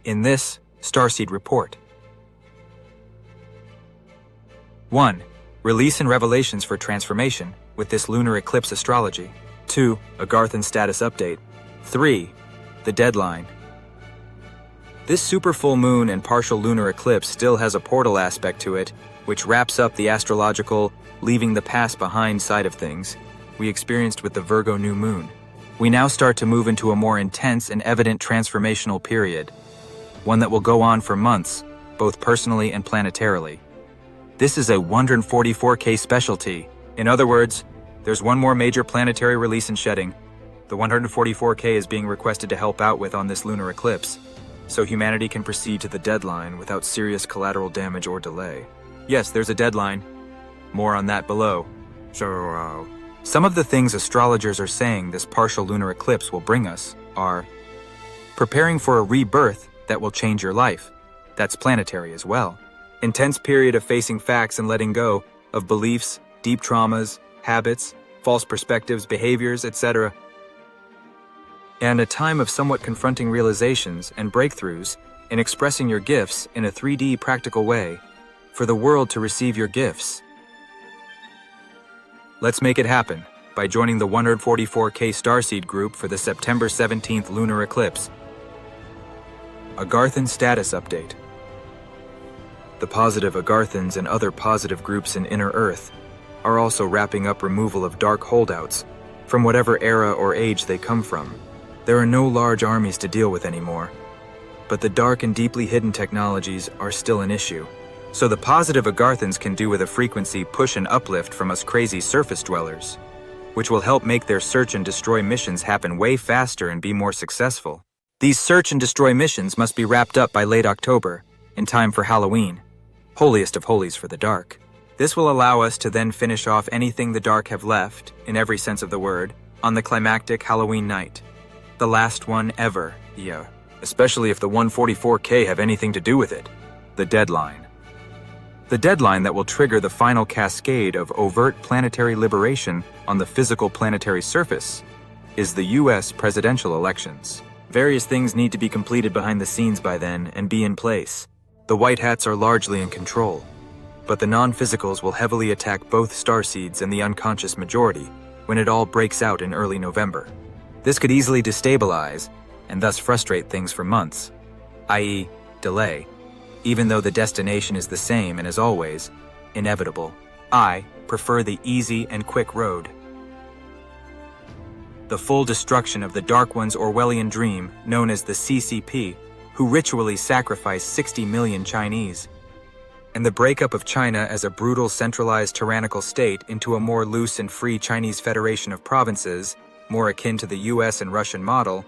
in this Starseed report. 1. Release and revelations for transformation with this lunar eclipse astrology. 2. Agarthan status update. 3. The deadline. This super full moon and partial lunar eclipse still has a portal aspect to it, which wraps up the astrological, leaving the past behind side of things we experienced with the Virgo New Moon. We now start to move into a more intense and evident transformational period, one that will go on for months, both personally and planetarily. This is a 144K specialty. In other words, there's one more major planetary release and shedding. The 144K is being requested to help out with on this lunar eclipse, so humanity can proceed to the deadline without serious collateral damage or delay. Yes, there's a deadline. More on that below. Some of the things astrologers are saying this partial lunar eclipse will bring us are preparing for a rebirth that will change your life. That's planetary as well. Intense period of facing facts and letting go of beliefs, deep traumas, habits, false perspectives, behaviors, etc. And a time of somewhat confronting realizations and breakthroughs in expressing your gifts in a 3D practical way for the world to receive your gifts. Let's make it happen by joining the 144K Starseed group for the September 17th lunar eclipse. Agarthan status update. The positive Agarthans and other positive groups in Inner Earth are also wrapping up removal of dark holdouts from whatever era or age they come from. There are no large armies to deal with anymore, but the dark and deeply hidden technologies are still an issue. So the positive Agarthans can do with a frequency push and uplift from us crazy surface dwellers, which will help make their search and destroy missions happen way faster and be more successful. These search and destroy missions must be wrapped up by late October, in time for Halloween, holiest of holies for the dark. This will allow us to then finish off anything the dark have left, in every sense of the word, on the climactic Halloween night. The last one ever, yeah. Especially if the 144K have anything to do with it. The deadline. The deadline that will trigger the final cascade of overt planetary liberation on the physical planetary surface is the US presidential elections. Various things need to be completed behind the scenes by then and be in place. The White Hats are largely in control, but the non-physicals will heavily attack both starseeds and the unconscious majority when it all breaks out in early November. This could easily destabilize and thus frustrate things for months, i.e., delay, even though the destination is the same and, as always, inevitable. I prefer the easy and quick road. The full destruction of the Dark One's Orwellian dream, known as the CCP, who ritually sacrificed 60 million Chinese, and the breakup of China as a brutal, centralized, tyrannical state into a more loose and free Chinese Federation of provinces, more akin to the US and Russian model,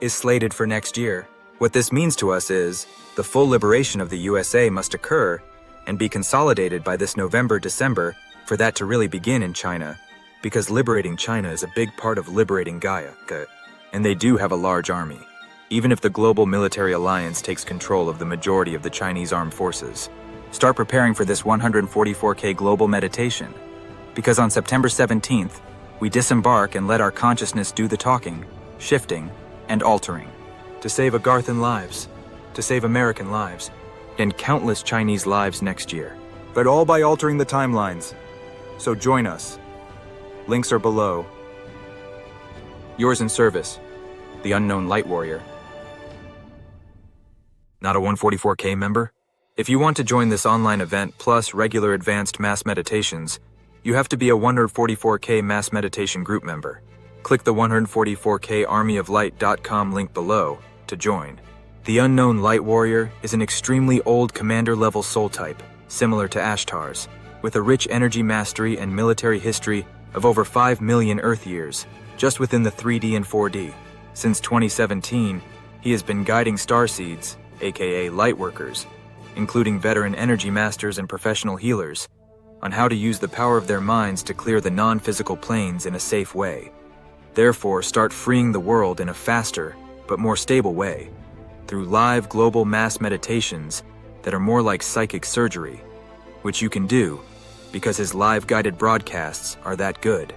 is slated for next year. What this means to us is, the full liberation of the USA must occur and be consolidated by this November-December for that to really begin in China, because liberating China is a big part of liberating Gaia, and they do have a large army, even if the global military alliance takes control of the majority of the Chinese armed forces. Start preparing for this 144K global meditation, because on September 17th, we disembark and let our consciousness do the talking, shifting, and altering, to save Agarthan lives, to save American lives, and countless Chinese lives next year. But all by altering the timelines. So join us. Links are below. Yours in service, the Unknown Light Warrior. Not a 144K member? If you want to join this online event plus regular advanced mass meditations, you have to be a 144K mass meditation group member. Click the 144KArmyoflight.com link below to join. The Unknown Light Warrior is an extremely old commander-level soul type, similar to Ashtar's, with a rich energy mastery and military history of over 5 million Earth years, just within the 3D and 4D. Since 2017, he has been guiding starseeds, aka lightworkers, including veteran energy masters and professional healers, on how to use the power of their minds to clear the non-physical planes in a safe way. Therefore, start freeing the world in a faster, but more stable way, through live global mass meditations that are more like psychic surgery, which you can do because his live guided broadcasts are that good.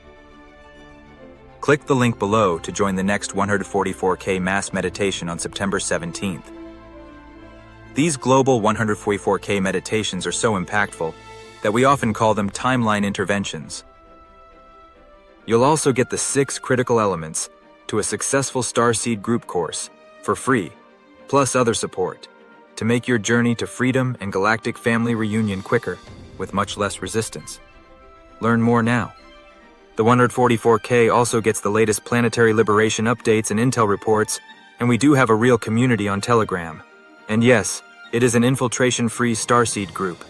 Click the link below to join the next 144K mass meditation on September 17th. These global 144K meditations are so impactful that we often call them timeline interventions. You'll also get the 6 critical elements to a successful Starseed group course for free, plus other support, to make your journey to freedom and galactic family reunion quicker with much less resistance. Learn more now. The 144K also gets the latest planetary liberation updates and intel reports, and we do have a real community on Telegram. And yes, it is an infiltration-free Starseed group.